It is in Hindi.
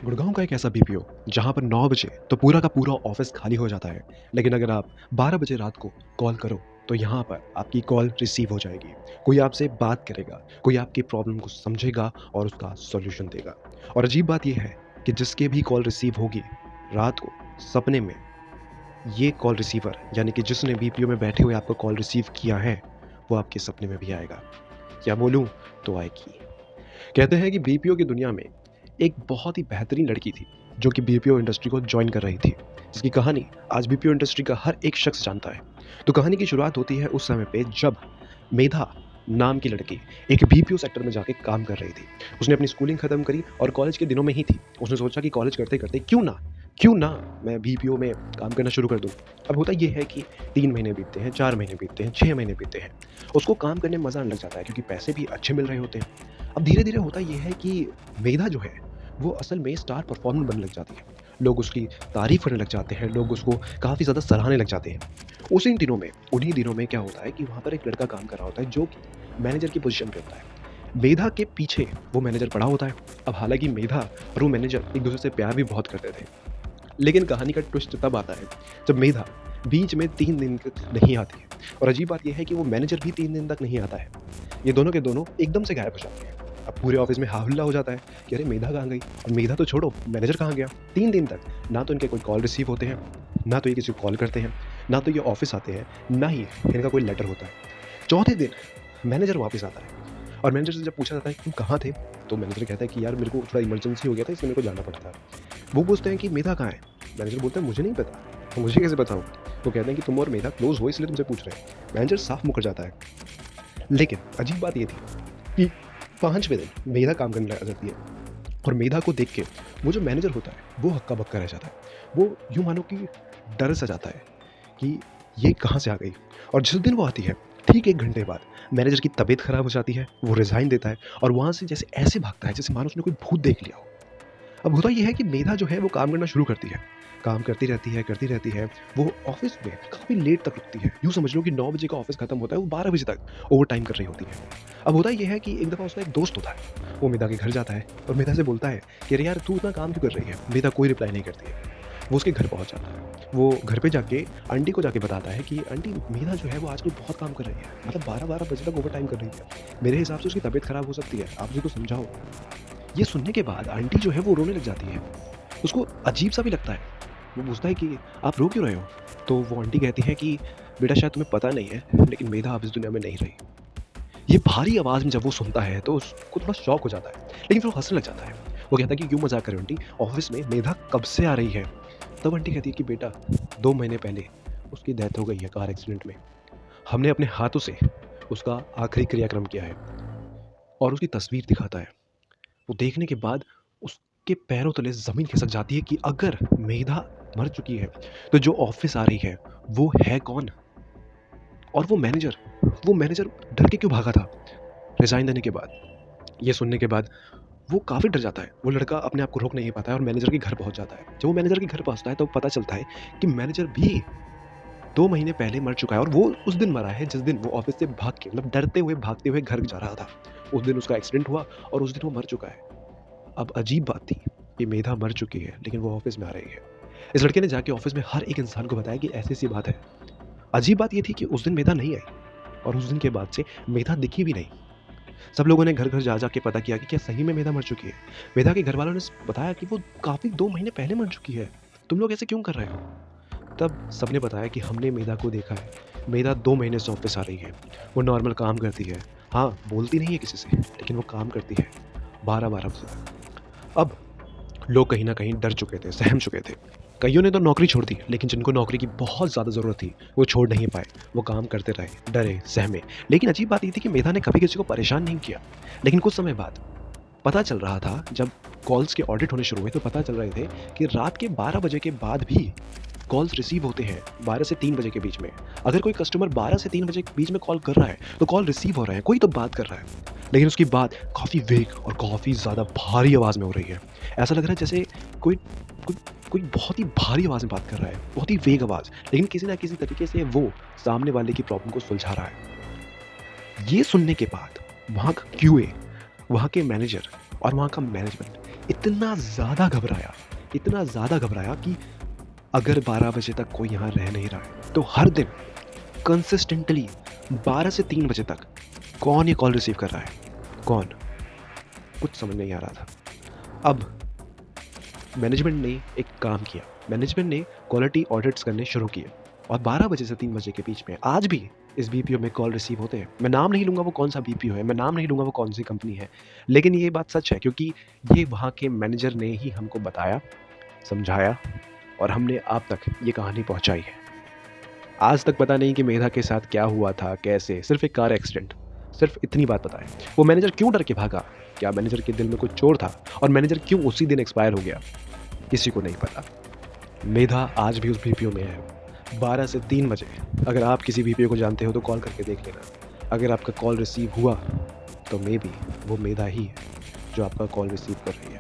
गुड़गांव का एक ऐसा बीपीओ जहां पर 9 बजे तो पूरा का पूरा ऑफिस खाली हो जाता है। लेकिन अगर आप 12 बजे रात को कॉल करो तो यहाँ पर आपकी कॉल रिसीव हो जाएगी। कोई आपसे बात करेगा, कोई आपकी प्रॉब्लम को समझेगा और उसका सॉल्यूशन देगा। और अजीब बात यह है कि जिसके भी कॉल रिसीव होगी रात को सपने में, ये कॉल रिसीवर यानी कि जिसने बीपीओ में बैठे हुए आपको कॉल रिसीव किया है, वो आपके सपने में भी आएगा। क्या बोलूँ तो आएगी। कहते हैं कि बीपीओ की दुनिया में एक बहुत ही बेहतरीन लड़की थी जो कि बीपीओ इंडस्ट्री को ज्वाइन कर रही थी, जिसकी कहानी आज बीपीओ इंडस्ट्री का हर एक शख्स जानता है। तो कहानी की शुरुआत होती है उस समय पे जब मेधा नाम की लड़की एक बीपीओ सेक्टर में जाके काम कर रही थी। उसने अपनी स्कूलिंग खत्म करी और कॉलेज के दिनों में ही थी उसने सोचा कि कॉलेज करते करते क्यों ना मैं बीपीओ में काम करना शुरू कर दूं। अब होता यह है कि 3 महीने बीतते हैं, 4 महीने बीतते हैं, 6 महीने बीतते हैं। उसको काम करने में मज़ा आने लग जाता है क्योंकि पैसे भी अच्छे मिल रहे होते हैं। अब धीरे धीरे होता यह है कि मेधा जो है वो असल में स्टार परफॉर्मर बनने लग जाती है। लोग उसकी तारीफ करने लग जाते हैं, लोग उसको काफ़ी ज़्यादा सराहने लग जाते हैं। उन्हीं दिनों में क्या होता है कि वहाँ पर एक लड़का काम कर रहा होता है जो कि मैनेजर की पोजीशन पे होता है। मेधा के पीछे वो मैनेजर पड़ा होता है। अब हालांकि मेधा और वो मैनेजर एक दूसरे से प्यार भी बहुत करते थे। लेकिन कहानी का ट्विस्ट तब आता है जब मेधा बीच में 3 दिन तक नहीं आती है। और अजीब बात यह है कि वो मैनेजर भी 3 दिन तक नहीं आता है। ये दोनों के दोनों एकदम से गायब हो जाते हैं। अब पूरे ऑफिस में हाहुल्ला हो जाता है कि अरे मेधा कहाँ गई, और मेधा तो छोड़ो, मैनेजर कहाँ गया। 3 दिन तक ना तो इनके कोई कॉल रिसीव होते हैं, ना तो ये किसी को कॉल करते हैं, ना तो ये ऑफिस आते हैं, ना ही इनका कोई लेटर होता है। चौथे दिन मैनेजर वापस आता है और मैनेजर से जब पूछा जाता है कि तुम कहाँ थे, तो मैनेजर कहता है कि यार मेरे को थोड़ा इमरजेंसी हो गया था इसलिए मेरे को जाना पड़ता है। वो पूछते हैं कि मेधा कहाँ है। मैनेजर बोलता है मुझे नहीं पता, तो मुझे कैसे बताऊँ। वो कहते हैं कि तुम और मेधा क्लोज हो इसलिए तुमसे पूछ रहे हैं। मैनेजर साफ मुकर जाता है। लेकिन अजीब बात ये थी कि 5वें दिन मेधा काम करने लग जाती है और मेधा को देख के वो जो मैनेजर होता है वो हक्का बक्का रह जाता है। वो यूँ मानो कि डर सा जाता है कि ये कहाँ से आ गई। और जिस दिन वो आती है ठीक 1 घंटे बाद मैनेजर की तबीयत खराब हो जाती है, वो रिज़ाइन देता है और वहाँ से जैसे ऐसे भागता है जैसे मानो उसने कोई भूत देख लिया हो। अब होता ये है कि मेधा जो है वो काम करना शुरू करती है। काम करती रहती है। वो ऑफ़िस में काफ़ी लेट तक रुकती है। यूँ समझ लो कि 9 बजे का ऑफ़िस खत्म होता है, वो 12 बजे तक ओवरटाइम कर रही होती है। अब होता ये है कि एक दफ़ा उसका एक दोस्त होता है, वो मेधा के घर जाता है और मेधा से बोलता है कि अरे यार तू इतना काम क्यों कर रही है? मेधा कोई रिप्लाई नहीं करती है। वो उसके घर पहुँच जाता है। वो घर पे जाके आंटी को जाके बताता है कि आंटी मेधा जो है वो आजकल बहुत काम कर रही है। मतलब 12-12 बजे तक ओवरटाइम कर रही है। मेरे हिसाब से उसकी तबीयत ख़राब हो सकती है। आप उसे को समझाओ। ये सुनने के बाद आंटी जो है वो रोने लग जाती है। उसको अजीब-सा भी लगता है। वो पूछता है कि आप रो क्यों रहे हो? तो वो आंटी कहती हैं कि बेटा शायद तुम्हें पता नहीं है, लेकिन मेधा अब इस दुनिया में नहीं रही। ये भारी आवाज़ में जब वो सुनता है तो उसको थोड़ा शॉक हो जाता है, लेकिन फिर वो हँसने लग जाता है। वो कहता है कि क्यों मज़ाक कर रहे हो आंटी? ऑफ़िस में मेधा कब से आ रही है? तब आंटी कहती है कि बेटा 2 महीने पहले उसकी डेथ हो गई है कार एक्सीडेंट में। हमने अपने हाथों से उसका आखिरी क्रियाक्रम किया है। और उसकी तस्वीर दिखाता है। वो देखने के बाद उसके पैरों तले ज़मीन खिसक जाती है कि अगर मेधा मर चुकी है, तो जो ऑफ़िस आ रही है, वो है कौन? और वो मैनेजर डर के क्यों भागा था रिज़ाइन देने के बाद? ये सुनने के बाद वो काफ़ी डर जाता है। वो लड़का अपने आप को रोक नहीं पाता है और मैनेजर के घर पहुँच जाता है। जब वो मैनेजर के घर पहुँचता है तो पता चलता है कि मैनेजर भी 2 महीने पहले मर चुका है और वो उस दिन मरा है जिस दिन वो ऑफ़िस से भाग के मतलब डरते हुए, भागते हुए घर जा रहा था। उस दिन उसका एक्सीडेंट हुआ और उस दिन वो मर चुका है। अब अजीब बात थी कि मेधा मर चुकी है, लेकिन वो ऑफ़िस में आ रही है। इस लड़के ने जाके ऑफ़िस में हर एक इंसान को बताया कि ऐसी-ऐसी बात है। अजीब बात ये थी कि उस दिन मेधा नहीं आई और उस दिन के बाद से मेधा दिखी भी नहीं। सब लोगों ने घर-घर जा के पता किया कि क्या सही में मेधा मर चुकी है? मेधा के घरवालों ने बताया कि वो काफ़ी 2 महीने पहले मर चुकी है। तुम लोग ऐसे क्यों कर रहे हो? तब सबने बताया कि हमने मेधा को देखा है। मेधा 2 महीने से ऑफ़िस आ रही है। वो नॉर्मल काम करती है। हाँ, बोलती नहीं है किसी से, लेकिन वो काम करती है 12-12 बजे तक। अब लोग कहीं न कहीं डर चुके थे, सहम चुके थे। कइयों ने तो नौकरी छोड़ दी, लेकिन जिनको नौकरी की बहुत ज़्यादा ज़रूरत थी, वो छोड़ नहीं पाए। वो काम करते रहे, डरे, सहमे। लेकिन अजीब बात ये थी कि मेधा ने कभी किसी को परेशान नहीं किया। लेकिन कुछ समय बाद पता चल रहा था, जब कॉल्स के ऑडिट होने शुरू हुए, तो पता चल रहे थे कि रात के 12 बजे के बाद भी कॉल्स रिसीव होते हैं 12 से 3 बजे के बीच में। अगर कोई कस्टमर 12 से 3 बजे के बीच में कॉल कर रहा है, तो कॉल रिसीव हो रहा है, कोई तो बात कर रहा है। लेकिन उसकी बात काफ़ी वेग और काफ़ी ज़्यादा भारी आवाज़ में हो रही है। ऐसा लग रहा है जैसे कोई कोई कोई बहुत ही भारी आवाज़ में बात कर रहा है, बहुत ही वेग आवाज़, लेकिन किसी न किसी तरीके से वो सामने वाले की प्रॉब्लम को सुलझा रहा है। ये सुनने के बाद वहाँ का क्यूए, वहाँ के मैनेजर और वहाँ का मैनेजमेंट इतना ज़्यादा घबराया कि अगर 12 बजे तक कोई यहाँ रह नहीं रहा है, तो हर दिन कंसिस्टेंटली 12 से 3 बजे तक कौन ये कॉल रिसीव कर रहा है? कौन? कुछ समझ नहीं आ रहा था। अब मैनेजमेंट ने एक काम किया। मैनेजमेंट ने क्वालिटी ऑडिट्स करने शुरू किए और 12 बजे से 3 बजे के बीच में आज भी इस बीपीओ में कॉल रिसीव होते हैं। मैं नाम नहीं लूँगा वो कौन-सा बीपीओ है, मैं नाम नहीं लूँगा वो कौन-सी कंपनी है। लेकिन ये बात सच है क्योंकि ये वहाँ के मैनेजर ने ही हमको बताया, समझाया और हमने आप तक ये कहानी पहुँचाई है। आज तक पता नहीं कि मेधा के साथ क्या हुआ था, कैसे, सिर्फ़ एक कार एक्सीडेंट, सिर्फ़ इतनी बात पता है। वो मैनेजर क्यों डर के भागा? क्या मैनेजर के दिल में कुछ चोर था? और मैनेजर क्यों उसी दिन एक्सपायर हो गया? किसी को नहीं पता। मेधा आज भी उस बीपीओ में है। 12 से 3 बजे अगर आप किसी बीपीओ को जानते हो तो कॉल करके देख लेना। अगर आपका कॉल रिसीव हुआ तो मेबी वो मेधा ही है जो आपका कॉल रिसीव कर रही है।